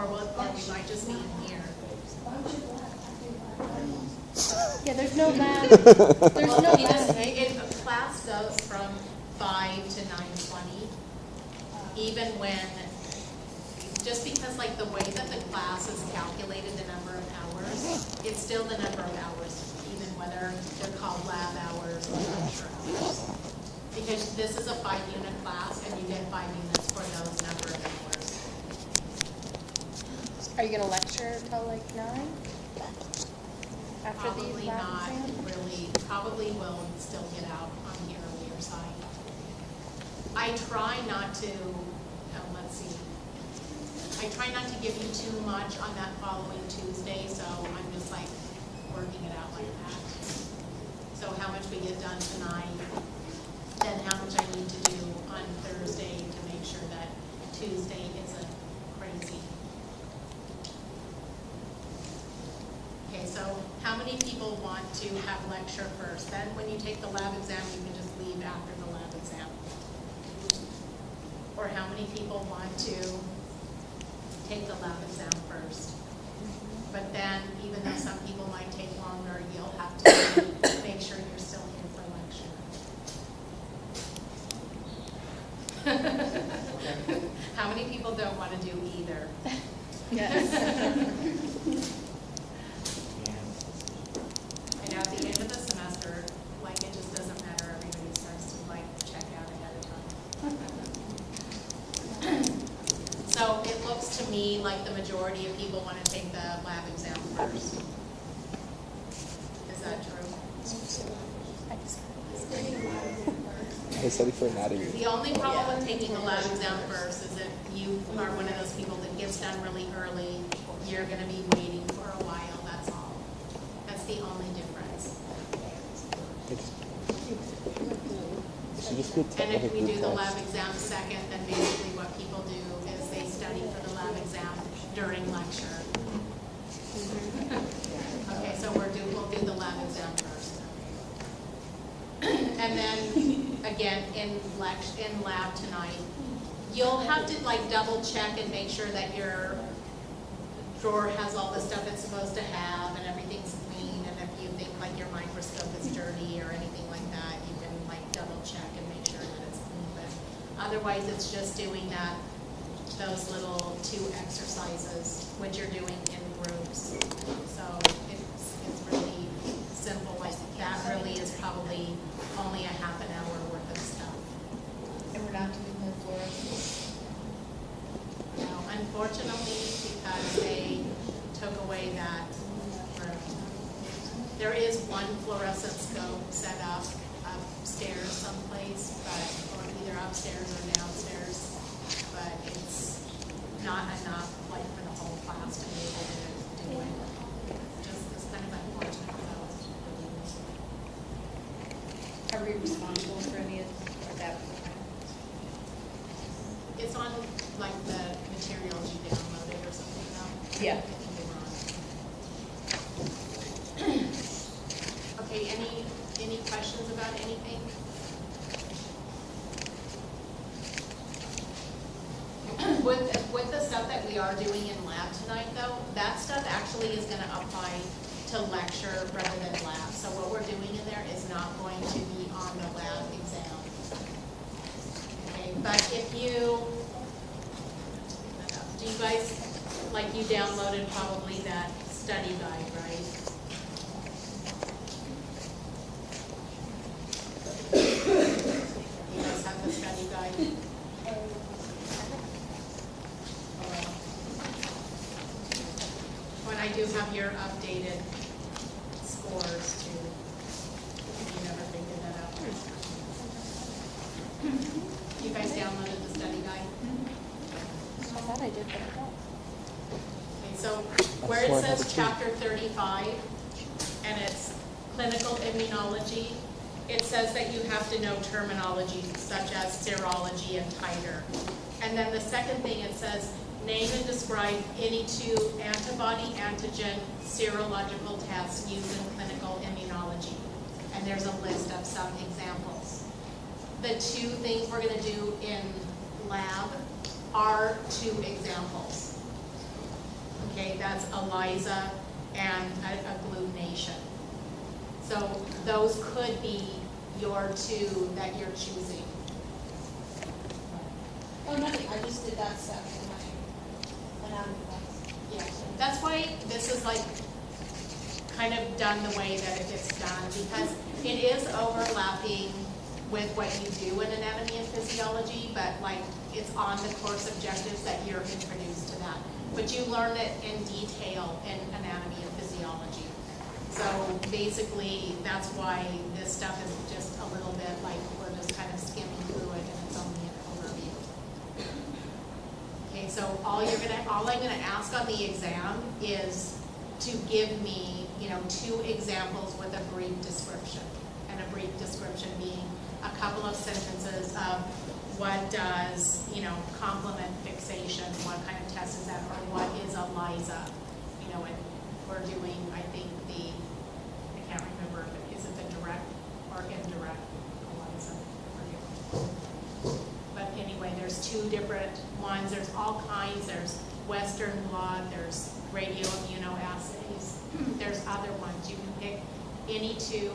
or we might just be in here. Yeah, there's no lab. There's Well, no it lab, just, right? class goes from 5 to 9:20, even when, just because like the way that the class is calculated, the number of hours, it's still the number of hours, even whether they're called lab hours or lecture hours. Because this is a 5-unit class, and you get 5 units for those number of hours. Are you gonna lecture till like 9? After Probably the lab not exam? really, probably will still get out on the earlier side. I try not to, let's see, I try not to give you too much on that following Tuesday, so I'm just like working it out like that. So how much we get done tonight, then how much I need to do on Thursday to make sure that Tuesday isn't crazy. Okay, so how many people want to have lecture first? Then when you take the lab exam, you can just leave after the lab exam. Or how many people want to take the lab exam first? But then, even though some people might take longer, you'll have to make sure you're still here for lecture. How many people don't want to do either? Yes. And at the end of the semester, like, it just doesn't matter, everybody starts to like check out ahead of time. So it looks to me like the majority of people want to take the lab exam first. Is that true? I study for anatomy. The only problem with taking the lab exam first is if you are one of those people that gets done really early, you're going to be waiting for a while, that's all. That's the only difference. Should just be And if we do the class. lab exam second, then basically what people do is they study for the lab exam during lecture. Okay, so we'll do the lab exam first. And then, again, in lab tonight, you'll have to like double check and make sure that your drawer has all the stuff it's supposed to have and everything's clean, and if you think like your microscope is dirty or anything like that, you can like double check and make sure that it's clean. But otherwise, it's just doing those little 2 exercises, which you're doing in groups. So it's really simple. Like that really is probably only a half an hour worth of stuff. And we're not doing the fluorescence? No, unfortunately, because they took away that room. There is one fluorescent scope set up upstairs someplace, or either upstairs or downstairs, but it's not enough like for the whole class to be able to do it. It's kind of unfortunate though. Are we responsible for any of that? It's on like the materials you downloaded or something though. Yeah. Okay, any questions about anything? With the stuff that we are doing in lab tonight though, that stuff actually is gonna apply to lecture rather than lab. So what we're doing in there is not going to be on the lab exam. Okay, but if you, do you guys, like you downloaded probably that study guide, right? You guys have the study guide? When I do have your updated scores too, if you never figured that out. You guys downloaded the study guide? I thought I did, but I don't. Okay, so where it says chapter 35, and it's clinical immunology, it says that you have to know terminology such as serology and titer. And then the second thing, it says, name and describe any 2 antibody-antigen serological tests used in clinical immunology. And there's a list of some examples. The 2 things we're going to do in lab are 2 examples. Okay, that's ELISA and agglutination. So those could be your two that you're choosing. Oh, nothing, I just did that step in my anatomy class. Yeah, that's why this is like kind of done the way that it gets done, because it is overlapping with what you do in anatomy and physiology, but like it's on the course objectives that you're introduced to that. But you learn it in detail in anatomy and physiology. So basically, that's why this stuff is just a little bit like we're just kind of skimming through it and it's only an overview. Okay, so all I'm gonna ask on the exam is to give me, 2 examples with a brief description. And a brief description being a couple of sentences of what does, complement fixation, what kind of test is that, or what is ELISA? And we're doing, I think I can't remember, is it the direct or indirect ELISA? But anyway, there's 2 different ones. There's all kinds. There's Western blot, there's radioimmunoassays, there's other ones. You can pick any 2,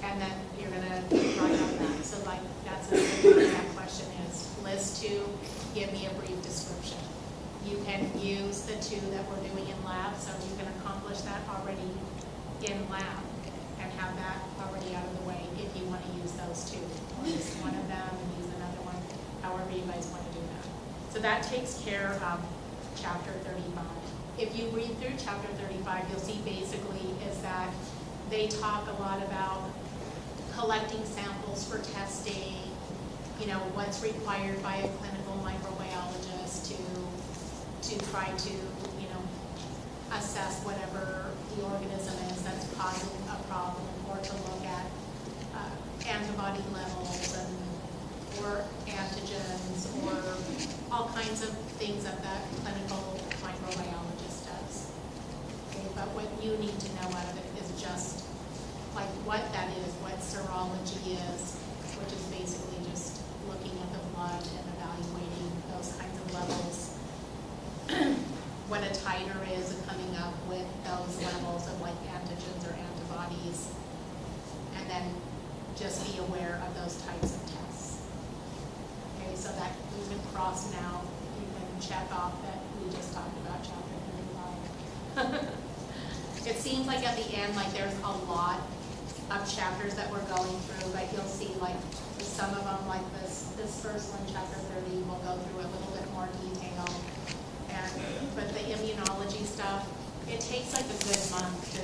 and then you're gonna write on that. So like that's what that question is. List 2, give me a brief description. You can use the 2 that we're doing in lab, so you can accomplish that already in lab and have that already out of the way if you want to use those 2. Or use one of them and use another one, however you guys want to do that. So that takes care of chapter 35. If you read through chapter 35, you'll see basically is that they talk a lot about collecting samples for testing, what's required by a clinical microbiologist to try to, assess whatever the organism is that's causing a problem, or to look at antibody levels or antigens or all kinds of things that the clinical microbiologist does. Okay, but what you need to know out of it is just like what that is, what serology is, which is basically just looking at the blood and evaluating those kinds of levels. What a titer is and coming up with those levels of like antigens or antibodies. And then just be aware of those types of tests. Okay, so that you can cross now, you can check off that we just talked about chapter 35. It seems like at the end, like there's a lot of chapters that we're going through, but you'll see like some of them, like this first one, chapter 30, we'll go through a little bit more detail. But the immunology stuff, it takes like a good month to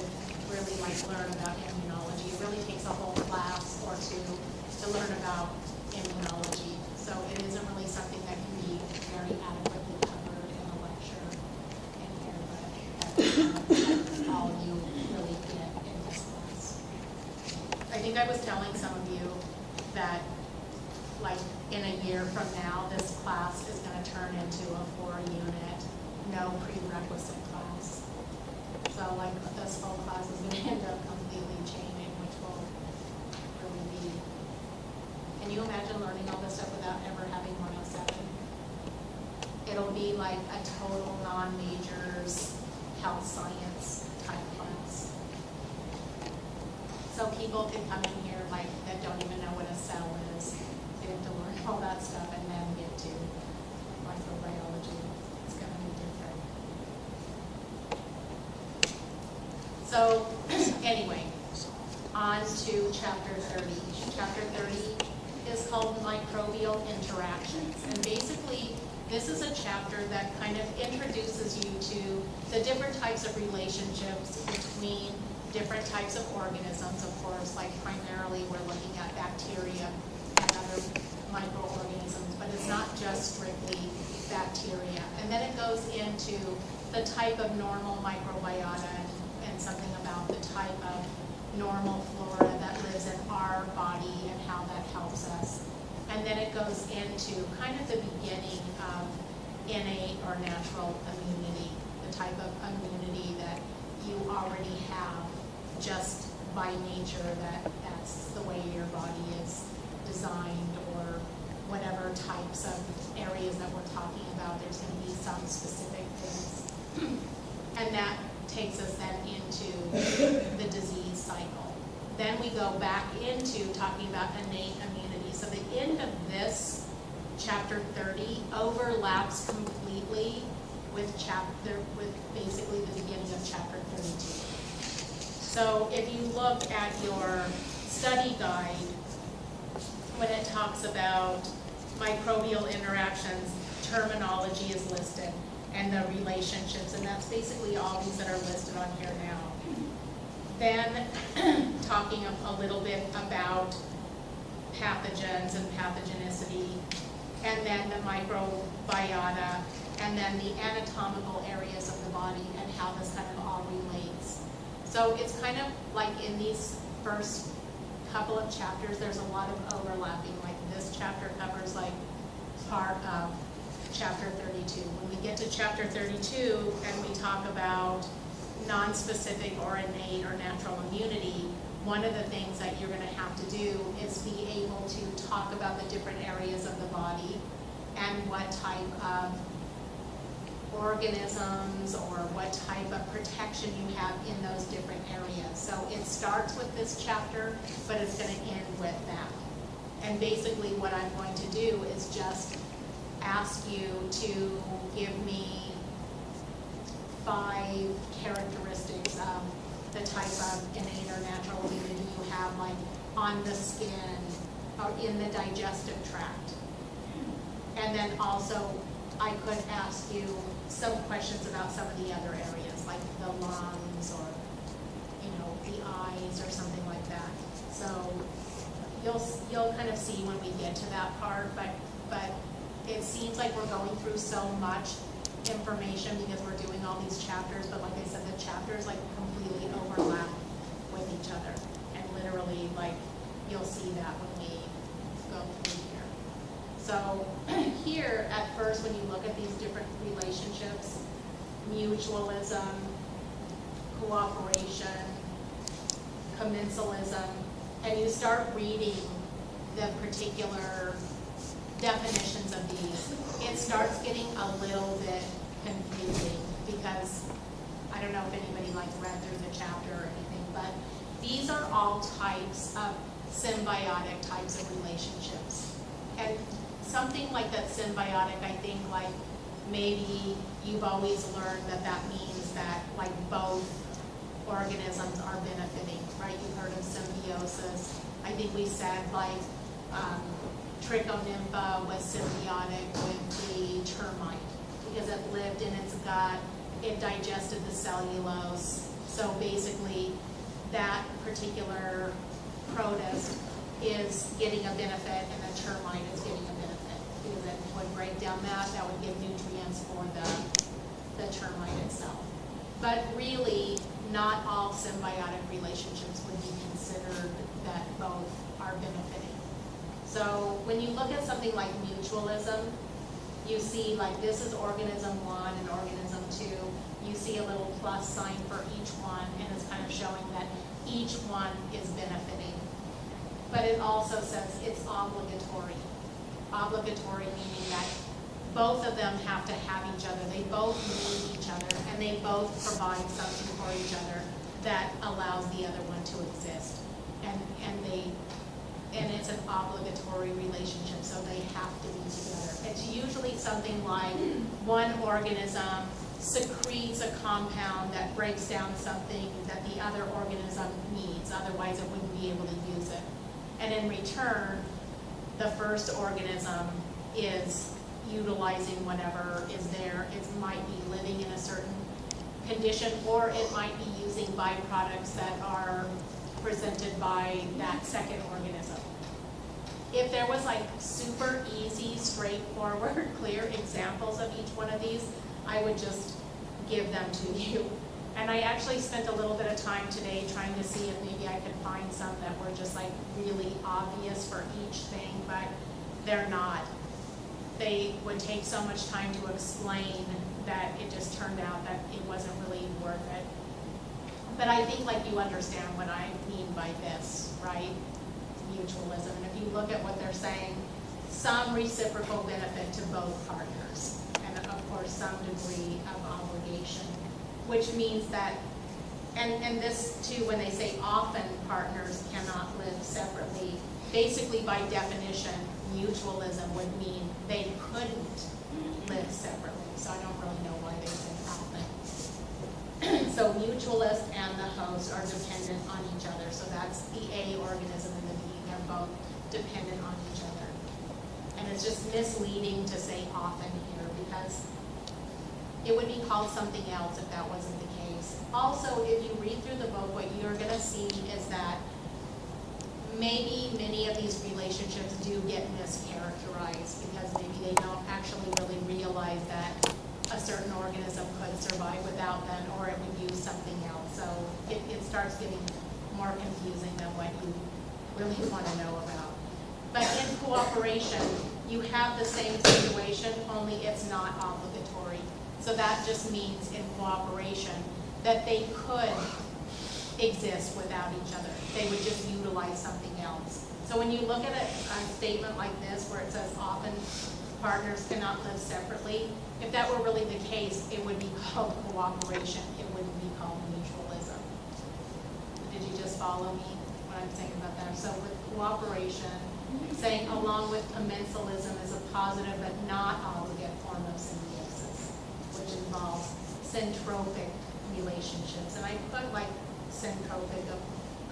really like learn about immunology. It really takes a whole class or 2 to learn about immunology. So it isn't really something that can be very adequately covered in a lecture in here, but that's all you really get in this class. I think I was telling some of you that like in a year from now, this class is going to turn into a 4-unit, no prerequisite class. So like this whole class is going to end up completely changing, which will really be. Can you imagine learning all this stuff without ever having 107? It'll be like a total non-majors health science type class. So people can come in here like that don't even know what a cell is. They have to learn all that stuff and then get to microbiology. It's going to be different. So anyway, on to chapter 30. Chapter 30 is called microbial interactions. And basically, this is a chapter that kind of introduces you to the different types of relationships between different types of organisms. Of course, like primarily we're looking at bacteria and other microorganisms, but it's not just strictly bacteria. And then it goes into the type of normal microbiota and something about the type of normal flora that lives in our body and how that helps us. And then it goes into kind of the beginning of innate or natural immunity, the type of immunity that you already have just by nature, that's the way your body is designed, or whatever types of areas that we're talking about. There's going to be some specific things And that takes us then into the disease cycle. Then we go back into talking about innate immunity. So the end of this chapter 30 overlaps completely with basically the beginning of chapter 32. So if you look at your study guide, when it talks about microbial interactions, terminology is listed, and the relationships, and that's basically all these that are listed on here now. Then talking a little bit about pathogens and pathogenicity, and then the microbiota, and then the anatomical areas of the body and how this kind of all relates. So it's kind of like in these first couple of chapters, there's a lot of overlapping. Like this chapter covers like part of chapter 32. When we get to chapter 32 and we talk about non-specific or innate or natural immunity, one of the things that you're going to have to do is be able to talk about the different areas of the body and what type of organisms or what type of protection you have in those different areas. So it starts with this chapter, but it's going to end with that. And basically what I'm going to do is just ask you to give me 5 characteristics of the type of innate or natural immunity you have, like on the skin or in the digestive tract. And then also I could ask you some questions about some of the other areas, like the lungs or, you know, the eyes or something like that. So you'll kind of see when we get to that part, but it seems like we're going through so much information because we're doing all these chapters, but like I said, the chapters like completely overlap with each other. And literally, like, you'll see that when we go through here. So here, at first, when you look at these different relationships, mutualism, cooperation, commensalism, and you start reading the particular definitions of these, it starts getting a little bit confusing because I don't know if anybody like read through the chapter or anything, but these are all types of symbiotic types of relationships. And something like that symbiotic, I think like maybe you've always learned that that means that like both organisms are benefiting, right? You've heard of symbiosis. I think we said like Trichonympha was symbiotic with the termite because it lived in its gut, it digested the cellulose. So basically that particular protist is getting a benefit and the termite is getting a benefit because it would break down that would give nutrients for the termite itself. But really, not all symbiotic relationships would be considered that both are benefiting. So when you look at something like mutualism, you see like this is organism 1 and organism 2. You see a little plus sign for each one, and it's kind of showing that each one is benefiting. But it also says it's obligatory. Obligatory meaning that both of them have to have each other. They both need each other, and they both provide something for each other that allows the other one to exist. And it's an obligatory relationship, so they have to be together. It's usually something like one organism secretes a compound that breaks down something that the other organism needs, otherwise it wouldn't be able to use it. And in return, the first organism is utilizing whatever is there. It might be living in a certain condition, or it might be using byproducts that are presented by that second organism. If there was like super easy, straightforward, clear examples of each one of these, I would just give them to you. And I actually spent a little bit of time today trying to see if maybe I could find some that were just like really obvious for each thing, but they're not. They would take so much time to explain that it just turned out that it wasn't really worth it. But I think like you understand what I mean by this, right? Mutualism. And if you look at what they're saying, some reciprocal benefit to both partners. And of or some degree of obligation, which means that, and this too, when they say often partners cannot live separately, basically by definition, mutualism would mean they couldn't live separately. So I don't really know why they say often. So mutualist and the host are dependent on each other. So that's the A organism and the B, they're both dependent on each other. And it's just misleading to say often here because it would be called something else if that wasn't the case. Also, if you read through the book, what you're going to see is that maybe many of these relationships do get mischaracterized because maybe they don't actually really realize that a certain organism could survive without them, or it would use something else. So it starts getting more confusing than what you really want to know about. But in cooperation, you have the same situation, only it's not obligatory. So that just means in cooperation that they could exist without each other. They would just utilize something else. So when you look at a statement like this where it says often partners cannot live separately, if that were really the case, it would be called cooperation. It wouldn't be called mutualism. Did you just follow me what I'm saying about that? So with cooperation, saying along with commensalism is a positive but not obligate form of symbiosis, which involves syntropic relationships. And I put like syntropic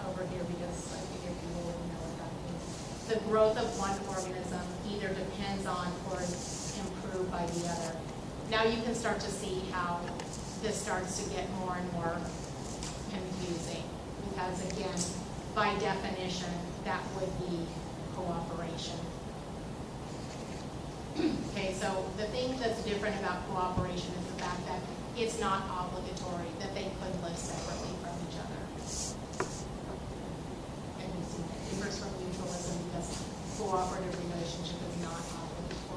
over here because I figured people wouldn't know what that means. The growth of one organism either depends on or is improved by the other. Now you can start to see how this starts to get more and more confusing because again, by definition, that would be cooperation. Okay, so the thing that's different about cooperation is the fact that it's not obligatory, that they could live separately from each other. And you see that differs from mutualism because cooperative relationship is not obligatory.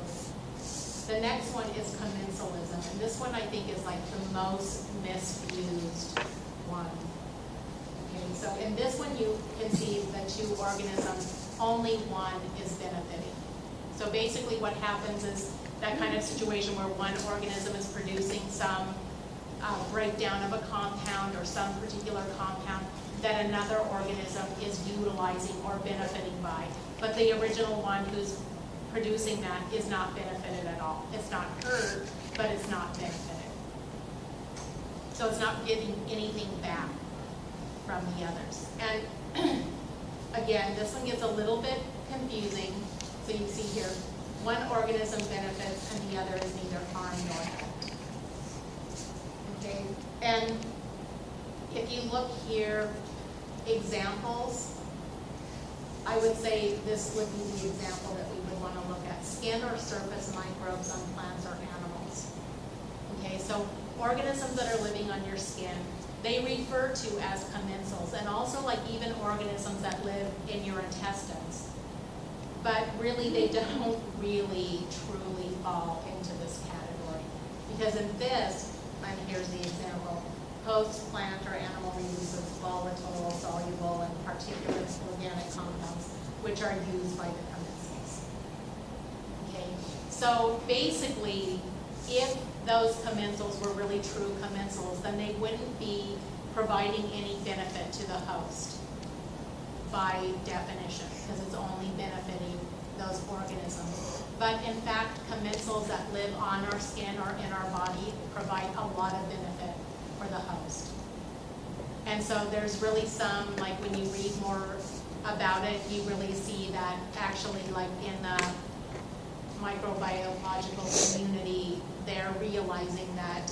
The next one is commensalism, and this one I think is like the most misused one. Okay, so in this one you can see the two organisms, only one is benefiting. So basically what happens is that kind of situation where one organism is producing some breakdown of a compound or some particular compound that another organism is utilizing or benefiting by. But the original one who's producing that is not benefited at all. It's not hurt, but it's not benefited. So it's not getting anything back from the others. And again, this one gets a little bit confusing. So you see here, one organism benefits and the other is neither harm nor help. Okay, and if you look here, examples, I would say this would be the example that we would want to look at. Skin or surface microbes on plants or animals. Okay, so organisms that are living on your skin, they refer to as commensals, and also like even organisms that live in your intestines. But really they don't really truly fall into this category. Because in this, and here's the example, host plant or animal releases volatile, soluble, and particulate organic compounds, which are used by the commensals. Okay, so basically, if those commensals were really true commensals, then they wouldn't be providing any benefit to the host by definition, because it's only benefiting those organisms. But in fact, commensals that live on our skin or in our body provide a lot of benefit for the host. And so there's really some, like when you read more about it, you really see that actually like in the microbiological community, they're realizing that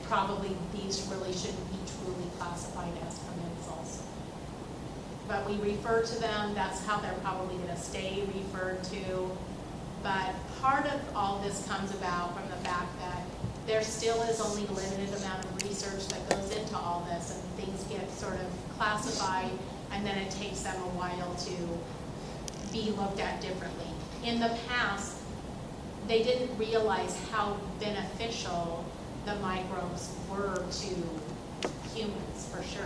probably these really shouldn't be truly classified as commensals. But we refer to them, that's how they're probably going to stay referred to. But part of all this comes about from the fact that there still is only a limited amount of research that goes into all this, and things get sort of classified, and then it takes them a while to be looked at differently. In the past, they didn't realize how beneficial the microbes were to humans, for sure.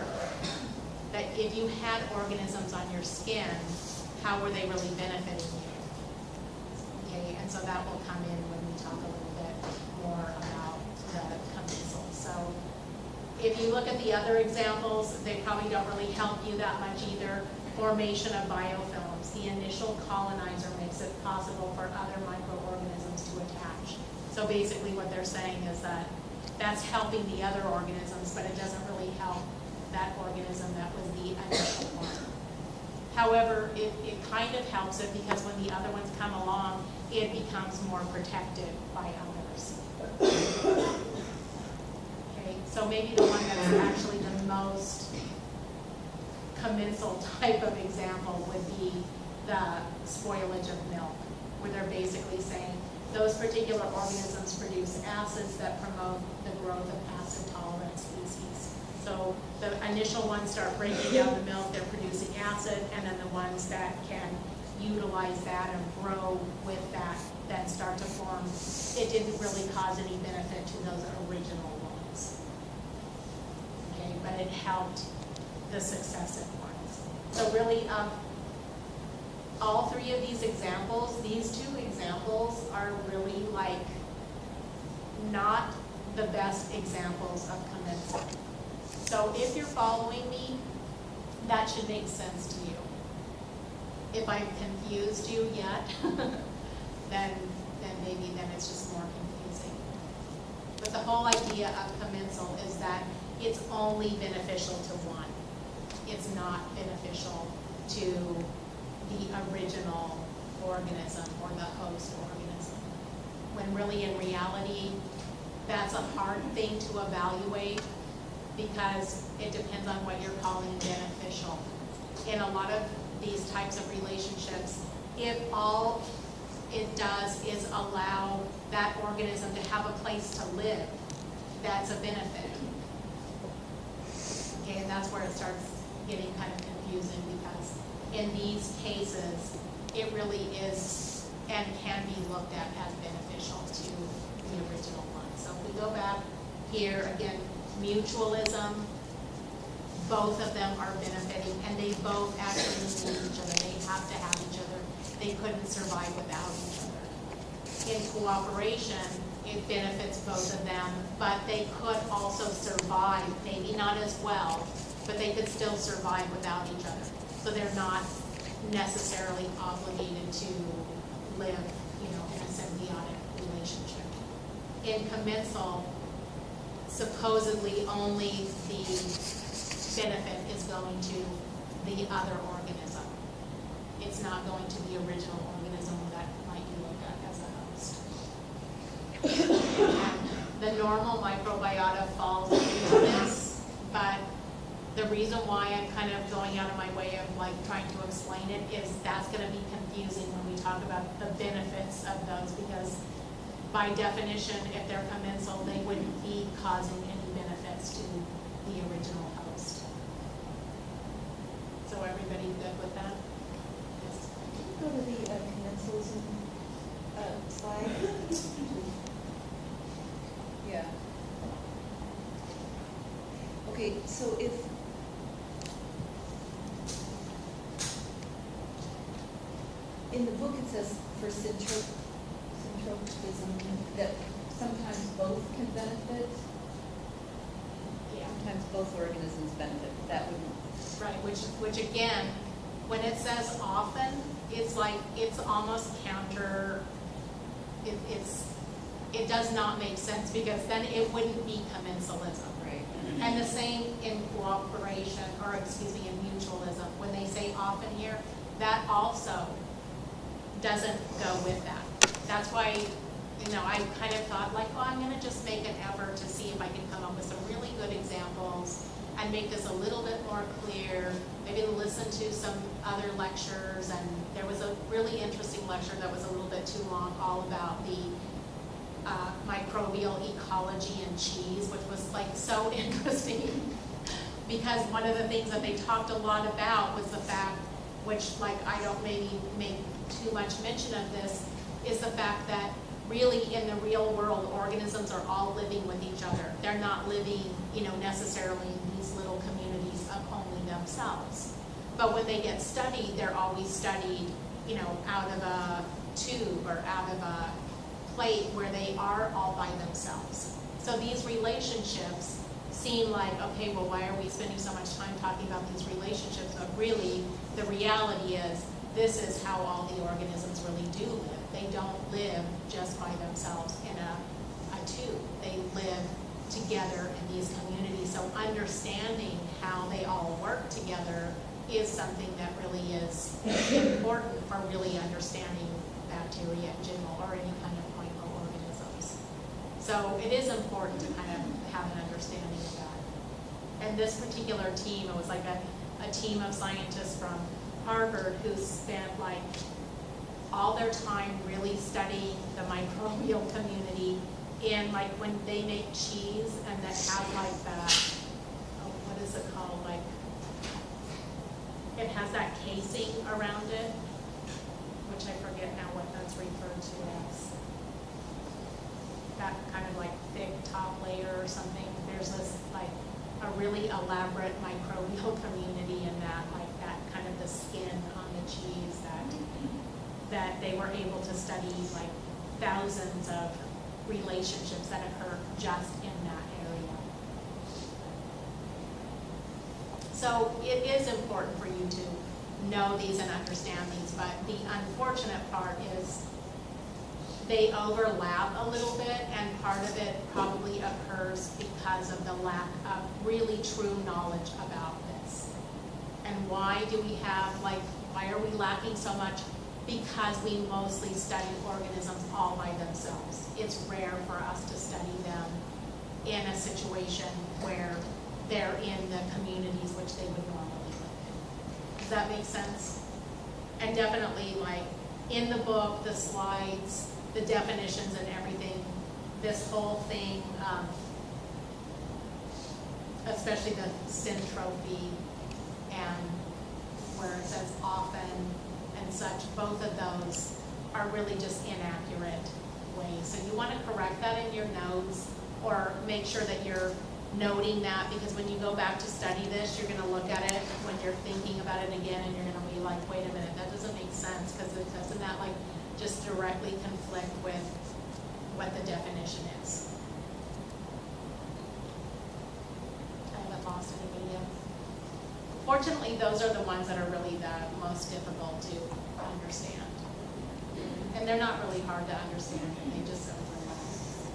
That if you had organisms on your skin, how were they really benefiting you? Okay, and And so that will come in when we talk a little bit more about the commensal. So if you look at the other examples, they probably don't really help you that much either. Formation of biofilms. The initial colonizer makes it possible for other microorganisms to attach. So basically what they're saying is that that's helping the other organisms, but it doesn't really help that organism that was the initial one. However, it kind of helps it because when the other ones come along, it becomes more protected by others. Okay, so maybe the one that's actually the most commensal type of example would be the spoilage of milk, where they're basically saying those particular organisms produce acids that promote the growth of acid-tolerant species. So the initial ones start breaking down the milk, they're producing acid, and then the ones that can utilize that and grow with that then start to form. It didn't really cause any benefit to those original ones. Okay, but it helped the successive ones. So really, all three of these examples, these two examples are really like not the best examples of commensal. So if you're following me, that should make sense to you. If I've confused you yet, then maybe it's just more confusing. But the whole idea of commensal is that it's only beneficial to one. It's not beneficial to the original organism or the host organism. When really in reality, that's a hard thing to evaluate because it depends on what you're calling beneficial. In a lot of these types of relationships, if all it does is allow that organism to have a place to live, that's a benefit. Okay, and that's where it starts getting kind of confusing because in these cases, it really is and can be looked at as beneficial to the original one. So if we go back here, again, mutualism, both of them are benefiting and they both actually need each other. They have to have each other. They couldn't survive without each other. In cooperation, it benefits both of them, but they could also survive, maybe not as well, but they could still survive without each other. So they're not necessarily obligated to live, in a symbiotic relationship. In commensal, supposedly only the benefit is going to the other organism. It's not going to the original organism that might be looked at as a host. And the normal microbiota falls into this, but the reason why I'm kind of going out of my way of trying to explain it is that's going to be confusing when we talk about the benefits of those because by definition, if they're commensal, they wouldn't be causing any benefits to the original host. So everybody good with that? Yes. Go to the commensals slide. Yeah. Okay, so if in the book it says for syntropism that sometimes both can benefit. Yeah. Sometimes both organisms benefit. That would. Right, which again, when it says often, it's almost counter, it does not make sense because then it wouldn't be commensalism. Right. And the same in cooperation, or excuse me, in mutualism. When they say often here, that also doesn't go with that. That's why, I kind of thought I'm going to just make an effort to see if I can come up with some really good examples and make this a little bit more clear, maybe listen to some other lectures. And there was a really interesting lecture that was a little bit too long, all about the microbial ecology in cheese, which was so interesting because one of the things that they talked a lot about was the fact, which I don't maybe make too much mention of this, is the fact that really in the real world, organisms are all living with each other. They're not living, necessarily in these little communities of only themselves. But when they get studied, they're always studied, out of a tube or out of a plate where they are all by themselves. So these relationships seem like, okay, well, why are we spending so much time talking about these relationships? But really, the reality is, this is how all the organisms really do live. They don't live just by themselves in a tube. They live together in these communities. So understanding how they all work together is something that really is important for really understanding bacteria in general, or any kind of microorganisms. So it is important to kind of have an understanding of that. And this particular team, it was like a team of scientists from Harvard who spent like all their time really studying the microbial community in, like, when they make cheese and that have like that, oh, what is it called, like, it has that casing around it, which I forget now what that's referred to as. That kind of like thick top layer or something. There's this like a really elaborate microbial community in that, like that kind of the skin on the cheese that they were able to study, like thousands of relationships that occur just in that area. So it is important for you to know these and understand these, but the unfortunate part is they overlap a little bit, and part of it probably occurs because of the lack of really true knowledge about this. And why do we have, like, why are we lacking so much? Because we mostly study organisms all by themselves. It's rare for us to study them in a situation where they're in the communities which they would normally live in. Does that make sense? And definitely, like, in the book, the slides, the definitions and everything, this whole thing, especially the syntropy and where it says often and such, both of those are really just inaccurate ways. So you want to correct that in your notes, or make sure that you're noting that, because when you go back to study this, you're going to look at it when you're thinking about it again, and you're going to be like, wait a minute, that doesn't make sense, because it doesn't that like just directly conflict with what the definition is. I haven't lost anybody yet. Fortunately, those are the ones that are really the most difficult to understand. And they're not really hard to understand, they just overlap.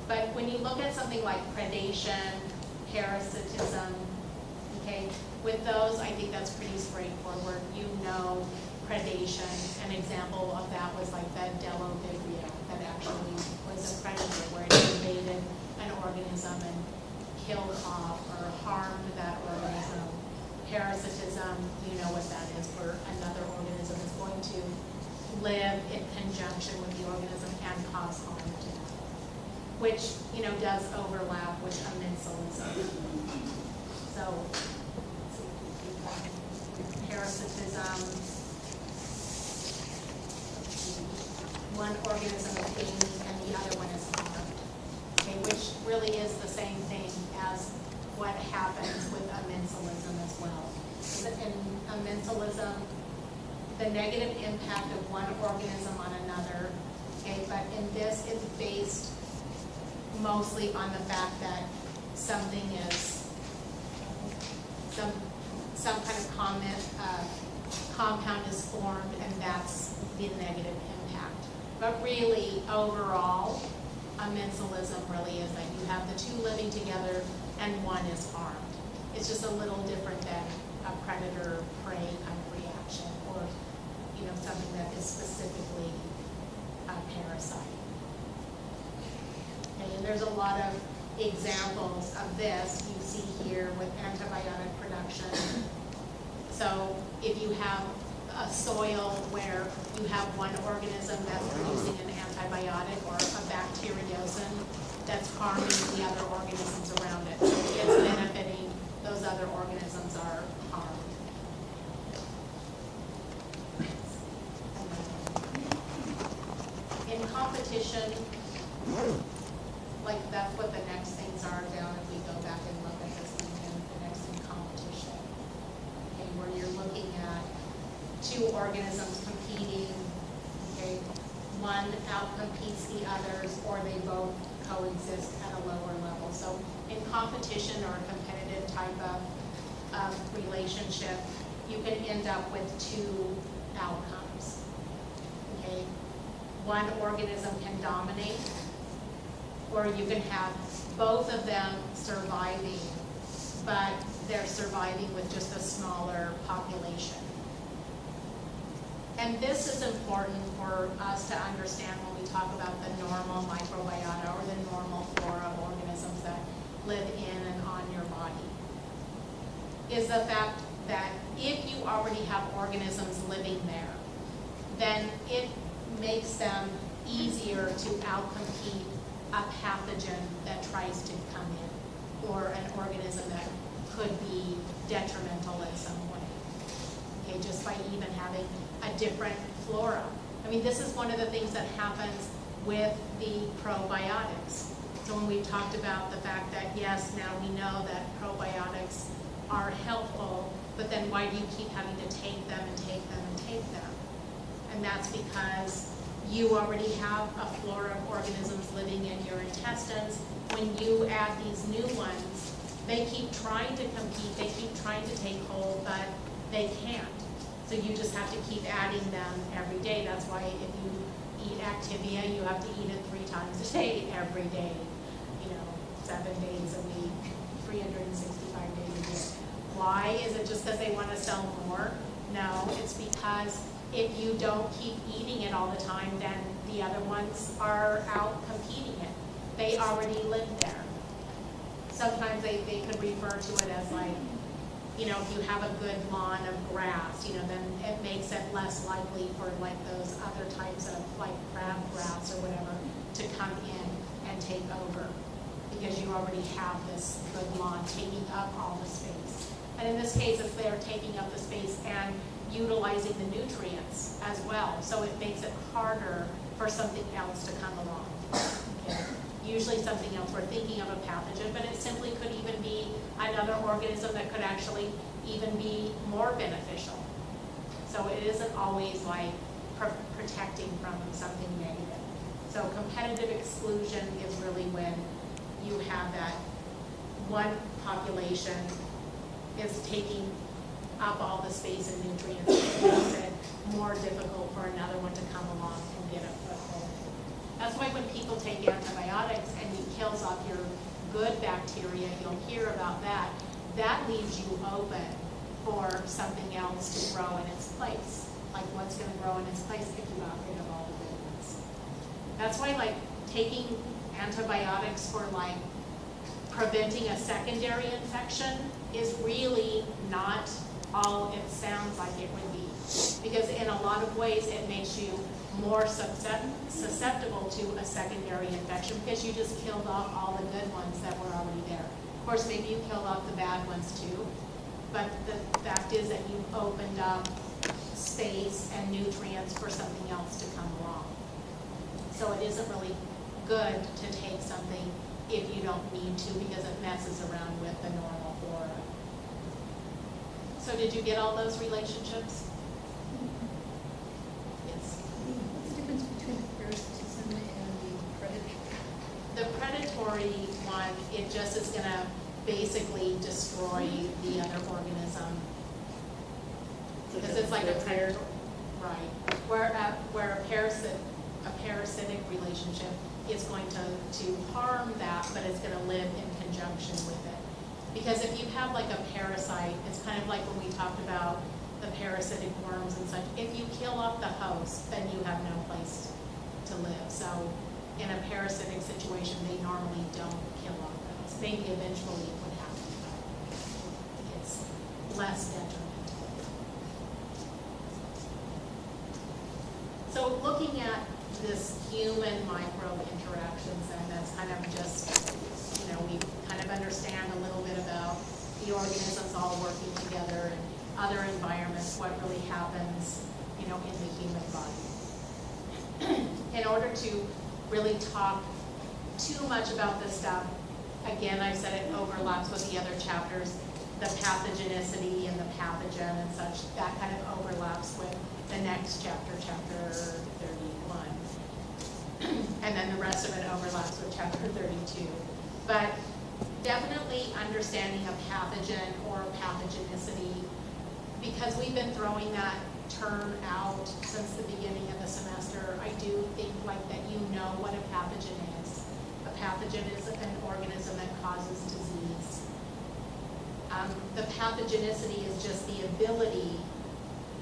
But when you look at something like predation, parasitism, okay, with those, I think that's pretty straightforward. You know predation. An example of that was like the Delovibrio, that actually was a predator where it invaded an organism and killed off or harmed that organism. Parasitism, you know what that is, where another organism is going to live in conjunction with the organism and cause harm to them, which, you know, does overlap with commensalism. So, let's see if we keep going. Parasitism. One organism is being and the other one is harmed, okay, which really is the same thing as what happens with commensalism as well. In commensalism, the negative impact of one organism on another, okay, but in this it's based mostly on the fact that something is, some kind of compound is formed, and that's the negative impact. But really, overall, commensalism really is that you have the two living together and one is harmed. It's just a little different than a predator-prey kind of reaction, or, you know, something that is specifically a parasite. Okay, and there's a lot of examples of this you see here with antibiotic production. So if you have a soil where you have one organism that's producing an antibiotic, or a bacteriosin that's harming the other organisms around it, so it's benefiting, those other organisms are harmed. In competition, like that's what the next things are down if we go back and look at this again, the next in competition. Okay, where you're looking at two organisms competing, okay, one outcompetes the others, or they both coexist at a lower level. So in competition or a competitive type of relationship, you can end up with two outcomes. Okay? One organism can dominate, or you can have both of them surviving, but they're surviving with just a smaller population. And this is important for us to understand when we talk about the normal microbiota or the normal flora of organisms that live in and on your body, is the fact that if you already have organisms living there, then it makes them easier to outcompete a pathogen that tries to come in, or an organism that could be detrimental in some way. Okay, just by even having a different flora. I mean, this is one of the things that happens with the probiotics. So when we talked about the fact that, yes, now we know that probiotics are helpful, but then why do you keep having to take them and take them and take them? And that's because you already have a flora of organisms living in your intestines. When you add these new ones, they keep trying to compete, they keep trying to take hold, but they can't. So you just have to keep adding them every day. That's why if you eat Activia, you have to eat it 3 times a day, every day. 7 days a week, 365 days a year. Why? Is it just because they want to sell more? No, it's because if you don't keep eating it all the time, then the other ones are out competing it. They already live there. Sometimes they could refer to it as like, if you have a good lawn of grass, then it makes it less likely for like those other types of like crabgrass or whatever to come in and take over, because you already have this good lawn taking up all the space. And in this case, it's they're taking up the space and utilizing the nutrients as well. So it makes it harder for something else to come along. Okay? Usually something else, we're thinking of a pathogen, but it simply could even be another organism that could actually even be more beneficial. So it isn't always like protecting from something negative. So competitive exclusion is really when you have that one population is taking up all the space and nutrients, it makes it more difficult for another one to come along and get a foothold. That's why when people take antibiotics and it kills off your good bacteria, you'll hear about that. That leaves you open for something else to grow in its place. Like what's going to grow in its place if you got rid of all the good ones. That's why like taking antibiotics for like preventing a secondary infection is really not all it sounds like it would be. Because in a lot of ways it makes you more susceptible to a secondary infection because you just killed off all the good ones that were already there. Of course, maybe you killed off the bad ones too, but the fact is that you've opened up space and nutrients for something else to come along. So it isn't really good to take something if you don't need to, because it messes around with the normal flora. So did you get all those relationships? Yes. What's the difference between the parasitism and the predatory? The predatory one, it just is going to basically destroy the other organism. Because it's like a predator, right? Where a parasitic relationship is going to harm that, but it's going to live in conjunction with it. Because if you have like a parasite, it's kind of like when we talked about the parasitic worms and such. If you kill off the host, then you have no place to live. So in a parasitic situation, they normally don't kill off the host. Maybe eventually it would happen, but it's less detrimental. So looking at this human microbe interactions, and that's kind of just, we kind of understand a little bit about the organisms all working together and other environments, what really happens, in the human body. In order to really talk too much about this stuff, again, I've said it overlaps with the other chapters, the pathogenicity and the pathogen and such, that kind of overlaps with the next chapter, chapter 31. and then the rest of it overlaps with chapter 32. But definitely understanding a pathogen or pathogenicity, because we've been throwing that term out since the beginning of the semester. I do think like that you know what a pathogen is. A pathogen is an organism that causes disease. The pathogenicity is just the ability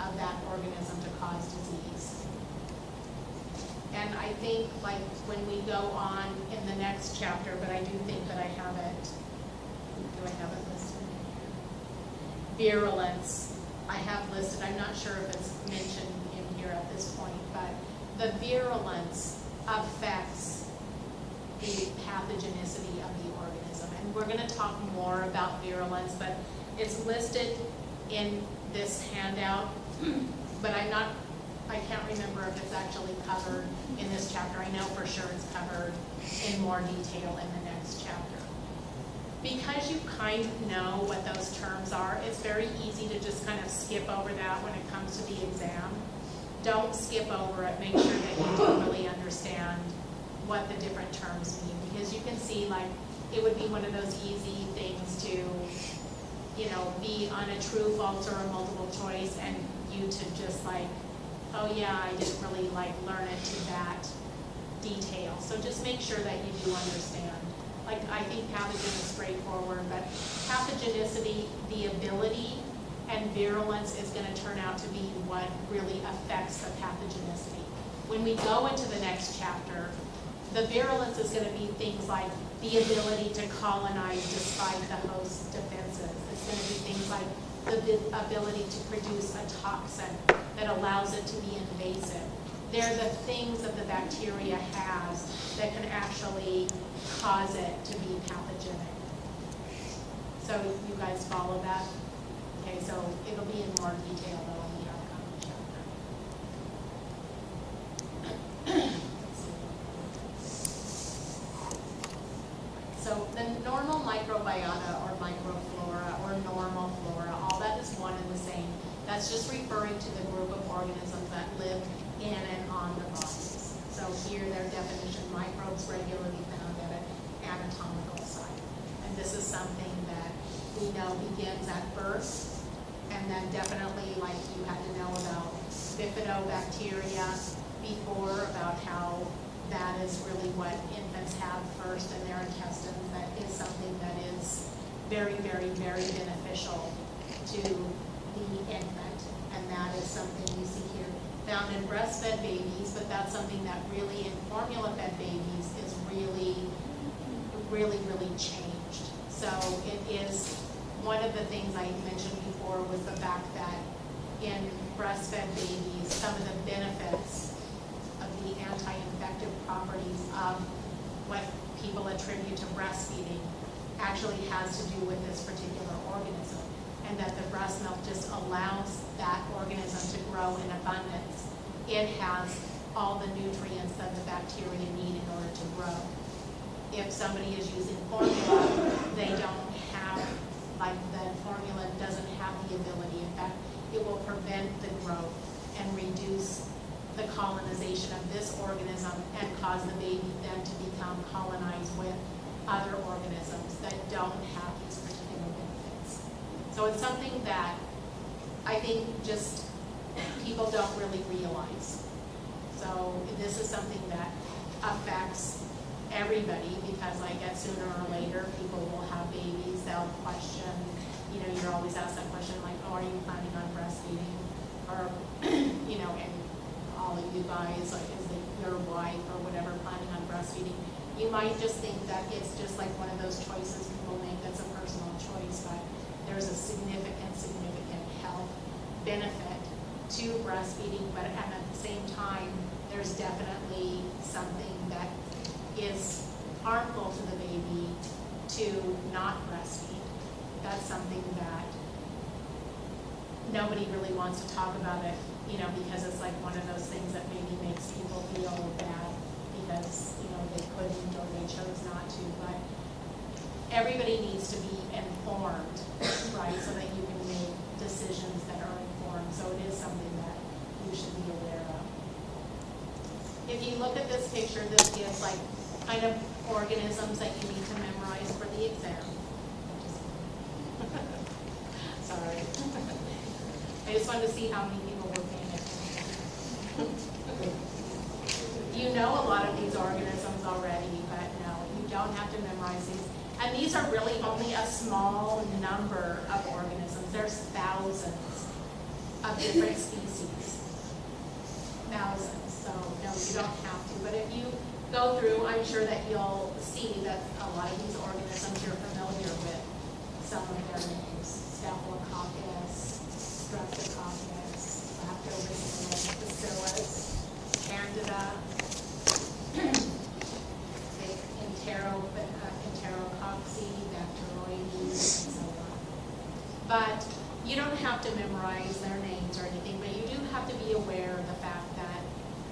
of that organism to cause disease. And I think like when we go on in the next chapter, but I do think that I have it, do I have it listed in here? Virulence, I have listed, I'm not sure if it's mentioned in here at this point, but the virulence affects the pathogenicity of the organism. And we're gonna talk more about virulence, but it's listed in this handout, but I can't remember if it's actually covered in this chapter. I know for sure it's covered in more detail in the next chapter. Because you kind of know what those terms are, it's very easy to just kind of skip over that when it comes to the exam. Don't skip over it. Make sure that you do really understand what the different terms mean, because you can see like it would be one of those easy things to, you know, be on a true, false, or a multiple choice, and you to just like, oh yeah, I didn't really like learn it to that detail. So just make sure that you do understand. Like I think pathogen is straightforward, but pathogenicity, the ability, and virulence is going to turn out to be what really affects the pathogenicity. When we go into the next chapter, the virulence is going to be things like the ability to colonize despite the host's defenses. It's going to be things like the ability to produce a toxin that allows it to be invasive. They're the things that the bacteria has that can actually cause it to be pathogenic. So you guys follow that? Okay, so it'll be in more detail though in the upcoming chapter. So the normal microbiota or microflora or normal flora, all that is one and the same. That's just referring to the group of organisms that live in and on the bodies. So here their definition, microbes regularly found at an anatomical site. And this is something that we know begins at birth, and then definitely like you had to know about bifidobacteria before, about how that is really what infants have first in their intestines. That is something that is very, very, very beneficial to the infant, and that is something you see here found in breastfed babies, but that's something that really in formula-fed babies is really, really, really changed. So it is one of the things I mentioned before was the fact that in breastfed babies, some of the benefits of the anti-infective properties of what people attribute to breastfeeding actually has to do with this particular organism, and that the breast milk just allows that organism to grow in abundance. It has all the nutrients that the bacteria need in order to grow. If somebody is using formula, they don't have, like the formula doesn't have the ability. In fact, it will prevent the growth and reduce the colonization of this organism and cause the baby then to become colonized with other organisms that don't have these particular benefits. So it's something that I think just people don't really realize. So this is something that affects everybody, because like at sooner or later people will have babies, they'll question, you know, you're always asked that question like, oh, are you planning on breastfeeding? Or, you know, and all of you guys, like, is your wife or whatever planning on breastfeeding? You might just think that it's just like one of those choices people make that's a personal choice, but there's a significant, significant health benefit to breastfeeding, but at the same time, there's definitely something that is harmful to the baby to not breastfeed. That's something that nobody really wants to talk about it, you know, because it's like one of those things that maybe makes people feel bad because, you know, they couldn't or they chose not to. But everybody needs to be informed, right, so that you can make decisions that are informed. So it is something that you should be aware of. If you look at this picture, this gives like kind of organisms that you need to memorize for the exam. Sorry. I just wanted to see how many people were paying attention. You know a lot of these organisms already, but no, you don't have to memorize these. And these are really only a small number of organisms. There's thousands of different species. Thousands. So no, you don't have to. But if you go through, I'm sure that you'll see that a lot of these organisms you're familiar with some of their names. Staphylococcus, Streptococcus, Lactobacillus, Bacillus, Candida, Enterococci, Bacteroides, and so on. But you don't have to memorize their names or anything, but you do have to be aware of the fact that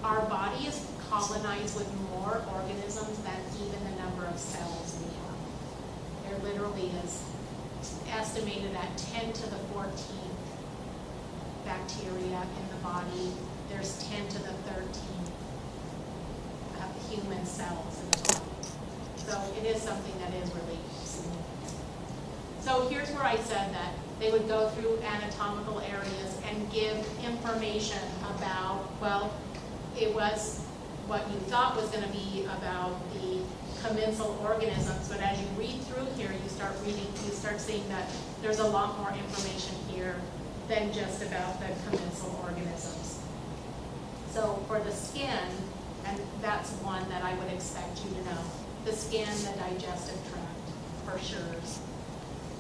our body is colonized with more organisms than even the number of cells we have. There literally is estimated at 10 to the 14th bacteria in the body. There's 10 to the 13th human cells in the body. So it is something that is really significant. So here's where I said that they would go through anatomical areas and give information about, well, it was what you thought was going to be about the commensal organisms, but as you read through here, you start seeing that there's a lot more information here than just about the commensal organisms. So for the skin, and that's one that I would expect you to know, the skin, the digestive tract, for sure.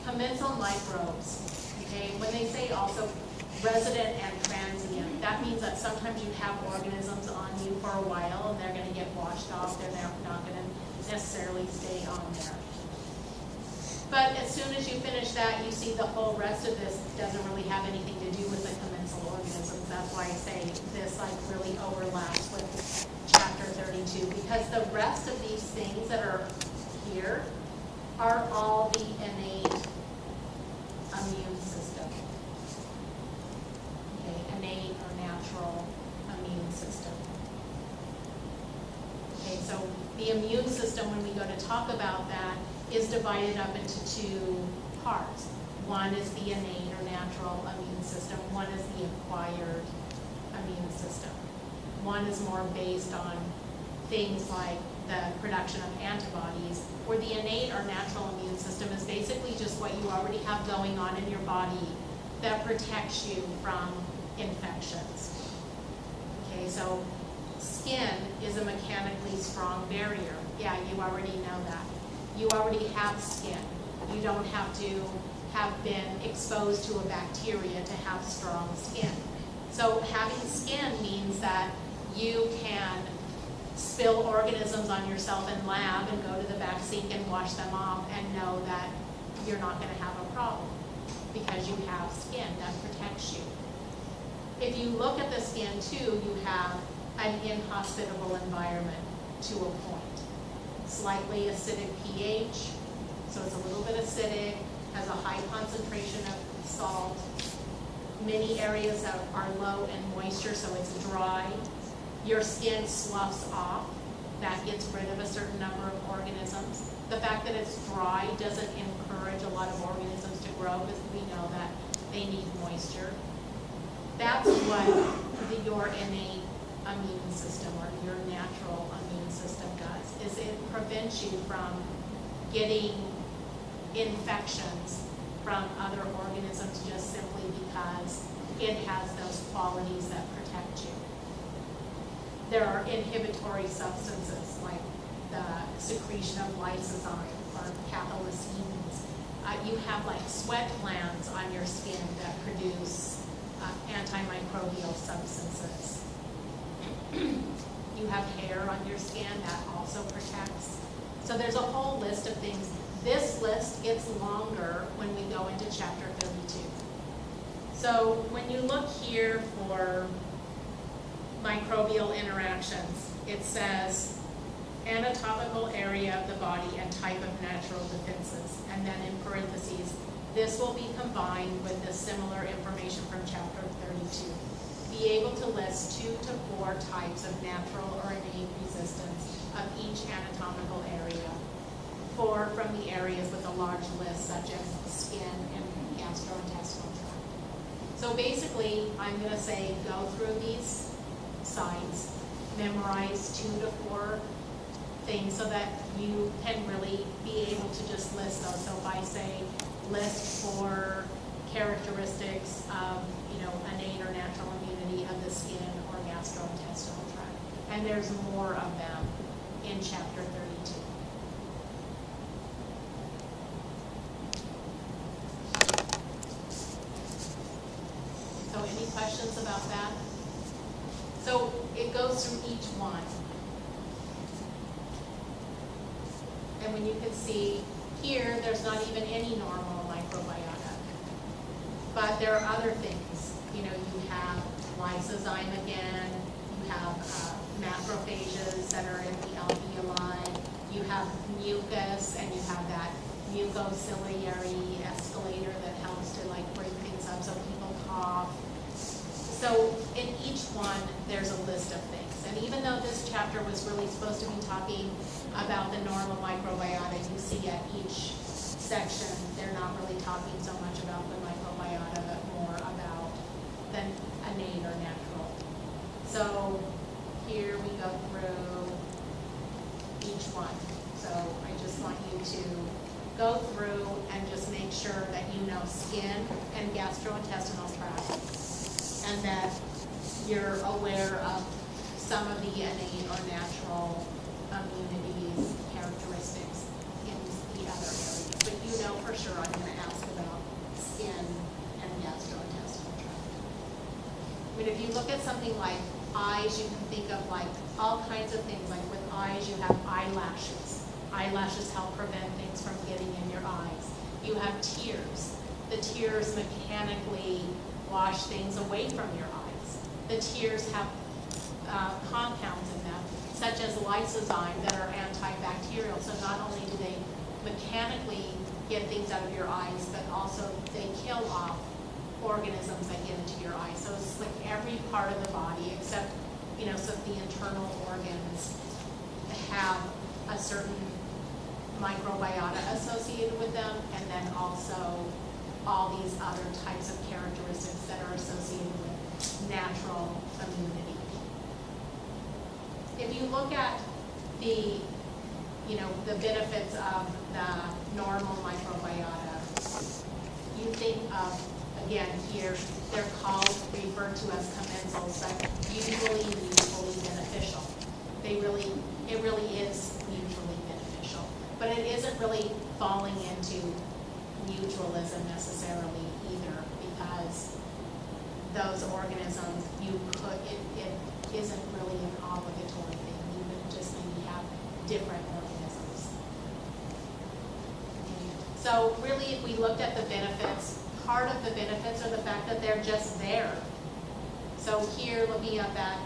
Commensal microbes, okay, when they say also resident and transient, that means that sometimes you have organisms on you for a while and they're going to get washed off, they're not going to necessarily stay on there. But as soon as you finish that, you see the whole rest of this doesn't really have anything to do with the commensal organisms. That's why I say this like really overlaps with chapter 32, because the rest of these things that are here are all the innate immune system. Okay, innate or natural immune system. Okay, so the immune system, when we go to talk about that, is divided up into two parts. One is the innate or natural immune system. One is the acquired immune system. One is more based on things like the production of antibodies, where the innate or natural immune system is basically just what you already have going on in your body that protects you from infections. Okay, so skin is a mechanically strong barrier. Yeah, you already know that. You already have skin. You don't have to have been exposed to a bacteria to have strong skin. So having skin means that you can spill organisms on yourself in lab and go to the back sink and wash them off and know that you're not going to have a problem because you have skin that protects you. If you look at the skin too, you have an inhospitable environment to a point. Slightly acidic pH, so it's a little bit acidic, has a high concentration of salt. Many areas are low in moisture, so it's dry. Your skin sloughs off. That gets rid of a certain number of organisms. The fact that it's dry doesn't encourage a lot of organisms to grow because we know that they need moisture. That's what your innate immune system or your natural immune system does, is it prevents you from getting infections from other organisms just simply because it has those qualities that protect you. There are inhibitory substances like the secretion of lysozyme or cathelicidins. You have like sweat glands on your skin that produce antimicrobial substances. You have hair on your skin that also protects. So there's a whole list of things. This list gets longer when we go into chapter 32. So when you look here for microbial interactions, it says anatomical area of the body and type of natural defenses. And then in parentheses, this will be combined with the similar information from chapter 32. be able to list 2 to 4 types of natural or innate resistance of each anatomical area from the areas with a large list, such as skin and gastrointestinal tract. So basically, I'm going to say go through these sites, memorize 2 to 4 things so that you can really be able to just list those. So if I say list 4 characteristics of, innate or natural immunity of the skin or gastrointestinal tract, and there's more of them in chapter 32. So any questions about that? So it goes through each one. And when you can see here, there's not even any normal microbiota. But there are other things. You have lysozyme again, you have macrophages that are in the alveoli, you have mucus, and you have that mucociliary escalator that helps to break things up so people cough. So in each one, there's a list of things. And even though this chapter was really supposed to be talking about the normal microbiota, you see at each section, they're not really talking so much about the microbiota, but more about the innate or natural. So here we go through each one. So I just want you to go through and just make sure that you know skin and gastrointestinal tract, and that you're aware of some of the innate or natural immunities, characteristics in the other areas. But for sure I'm going to ask about skin and gastrointestinal tract. If you look at something like eyes, you can think of all kinds of things. Like with eyes, you have eyelashes. Eyelashes help prevent things from getting in your eyes. You have tears. The tears mechanically wash things away from your eyes. The tears have compounds in them, such as lysozyme, that are antibacterial. So not only do they mechanically get things out of your eyes, but also they kill off organisms that get into your eyes. So it's like every part of the body, except, so the internal organs have a certain microbiota associated with them, and then also all these other types of characteristics that are associated with natural immunity. If you look at the benefits of the normal microbiota, you think of, again, here, they're referred to as commensals, but usually mutually beneficial. It really is mutually beneficial. But it isn't really falling into mutualism necessarily either, because those organisms, it isn't really an obligatory thing. You would just maybe have different organisms. So really, if we looked at the benefits, part of the benefits are the fact that they're just there. So here, looking at that,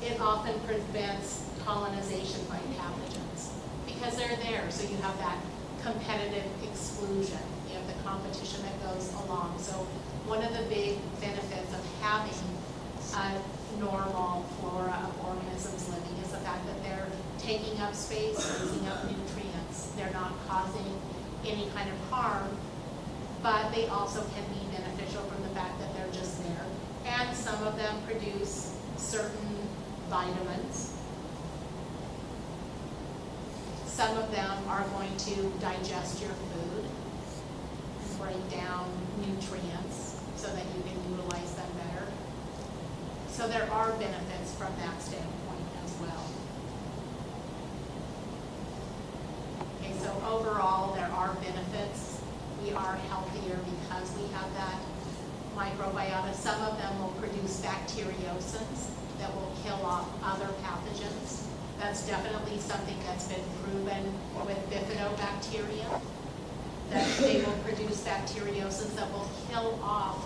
it often prevents colonization by pathogens because they're there. So you have that competitive exclusion. You have the competition that goes along. So one of the big benefits of having a normal flora of organisms living is the fact that they're taking up space, using up nutrients. They're not causing any kind of harm, but they also can be beneficial from the fact that they're just there. And some of them produce certain vitamins. Some of them are going to digest your food, break down nutrients so that you can utilize them better. So there are benefits from that standpoint as well. Okay, so overall there are benefits. We are healthier because we have that microbiota. Some of them will produce bacteriocins that will kill off other pathogens. That's definitely something that's been proven with bifidobacteria, that they will produce bacteriocins that will kill off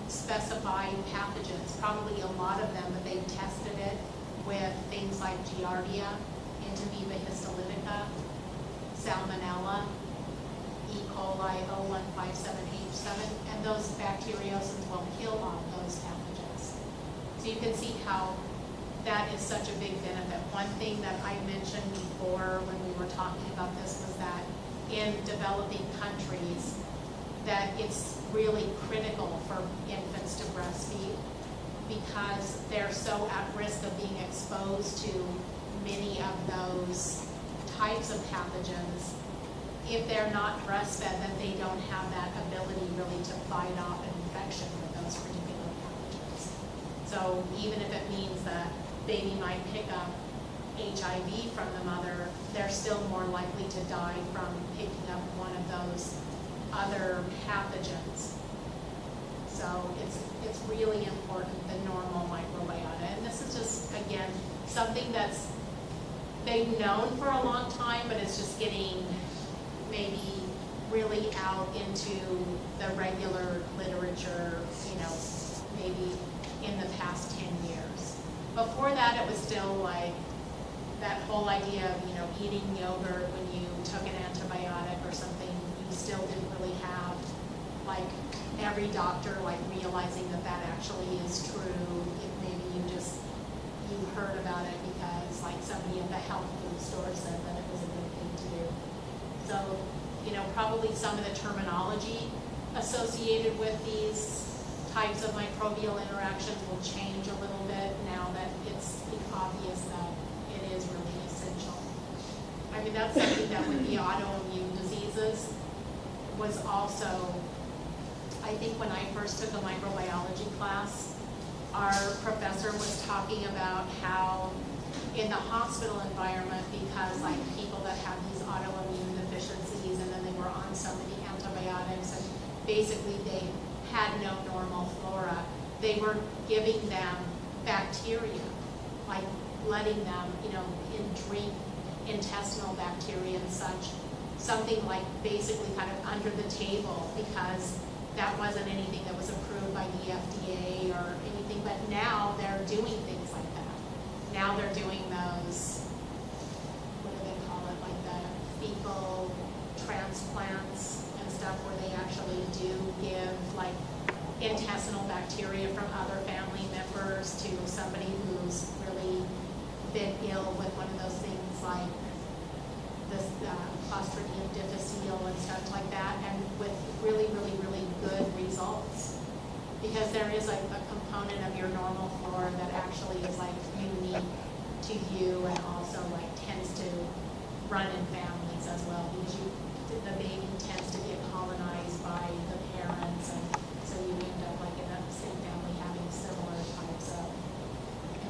specified pathogens, probably a lot of them, but they've tested it with things like Giardia, Intaviva histolytica, Salmonella, E. coli 0157H7, and those bacteriocins will kill off those pathogens. So you can see how that is such a big benefit. One thing that I mentioned before when we were talking about this was that in developing countries, that it's really critical for infants to breastfeed because they're so at risk of being exposed to many of those types of pathogens. If they're not breastfed, then they don't have that ability really to fight off an infection with those particular pathogens. So even if it means that baby might pick up HIV from the mother, they're still more likely to die from picking up one of those other pathogens. So it's really important, the normal microbiota. And this is just, again, something that's they've known for a long time, but it's just getting maybe really out into the regular literature, maybe in the past 10 years. Before that, it was still like that whole idea of, eating yogurt when you took an antibiotic or something, you still didn't really have, like, every doctor, like, realizing that that actually is true. If maybe you heard about it because, like, somebody at the health food store said that it was a good thing to do. So, probably some of the terminology associated with these types of microbial interactions will change a little bit now that it's obvious that it is really essential. I mean, that's something that with the autoimmune diseases was also, I think when I first took a microbiology class, our professor was talking about how in the hospital environment, because like people that have these autoimmune deficiencies and then they were on so many antibiotics and basically they had no normal flora, they were giving them bacteria, like letting them, drink intestinal bacteria and such, something like basically kind of under the table because that wasn't anything that was approved by the FDA or anything, but now they're doing things like that. Now they're doing those, what do they call it, like the fecal transplants and stuff where they actually do give like intestinal bacteria from other family members to somebody who's really been ill with one of those things like this Clostridium difficile and stuff like that, and with really, really, really good results. Because there is a component of your normal flora that actually is like unique to you and also like tends to run in families as well because the baby tends to get colonized by the parents, and so you end up like in the same family having similar types of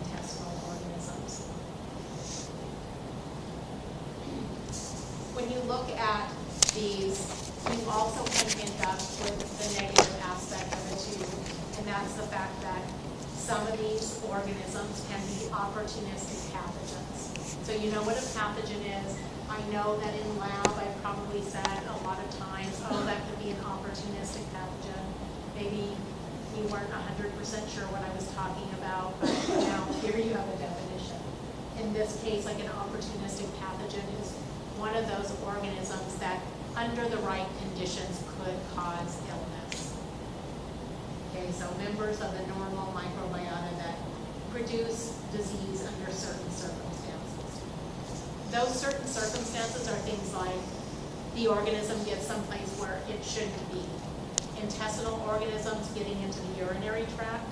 intestinal organisms. When you look at these, you also can end up with the negative aspect of it too, and that's the fact that some of these organisms can be opportunistic pathogens. So you know what a pathogen is. I know that in lab I probably said a lot of times, oh, that could be an opportunistic pathogen. Maybe you weren't 100% sure what I was talking about, but now here you have a definition. In this case, like an opportunistic pathogen is one of those organisms that under the right conditions could cause illness. Okay, so members of the normal microbiota that produce disease under certain circumstances. Those certain circumstances are things like the organism gets someplace where it shouldn't be. Intestinal organisms getting into the urinary tract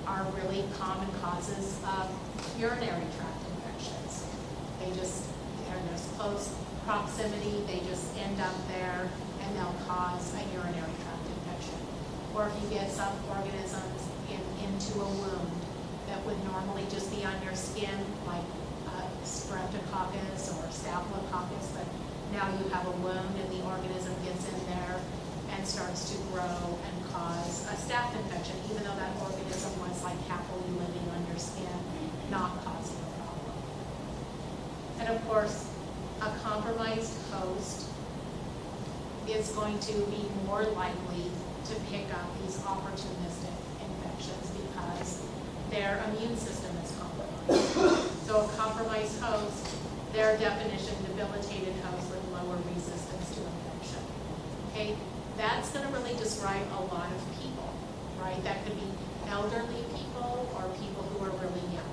are really common causes of urinary tract infections. There's close proximity, they just end up there and they'll cause a urinary tract infection. Or if you get some organisms into a wound that would normally just be on your skin, like Streptococcus or Staphylococcus, but now you have a wound and the organism gets in there and starts to grow and cause a staph infection, even though that organism was like happily living on your skin, not causing a problem. And of course, a compromised host is going to be more likely to pick up these opportunistic infections because their immune system is compromised. So a compromised host, their definition, debilitated host with lower resistance to infection. Okay, that's going to really describe a lot of people. right? That could be elderly people or people who are really young.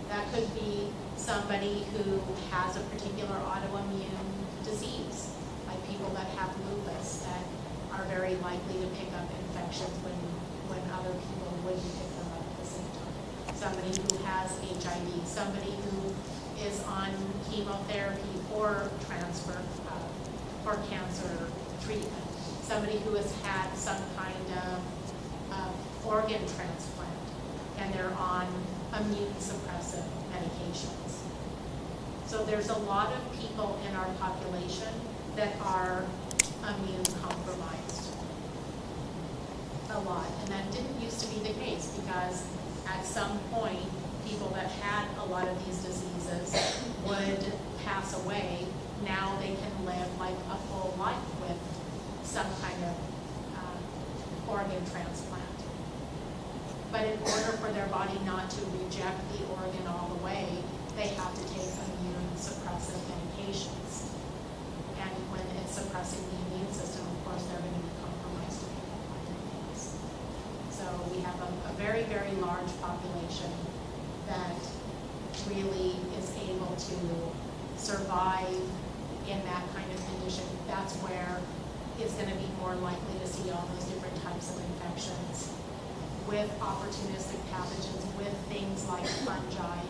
That could be somebody who has a particular autoimmune disease, like people that have lupus that are very likely to pick up infections when other people wouldn't pick them up at the same time. Somebody who has HIV, somebody who is on chemotherapy or or cancer treatment, somebody who has had some kind of organ transplant and they're on immune suppressive medications. So there's a lot of people in our population that are immune compromised. A lot. And that didn't used to be the case because at some point, people that had a lot of these diseases would pass away. Now they can live like a full life with some kind of organ transplant. But in order for their body not to reject the organ all the way, they have to take immune suppressive medications. And when it's suppressing the immune system, of course, they're going to be compromised to pick up other things. So we have a very, very large population that really is able to survive in that kind of condition. That's where it's going to be more likely to see all those different types of infections with opportunistic pathogens, with things like fungi,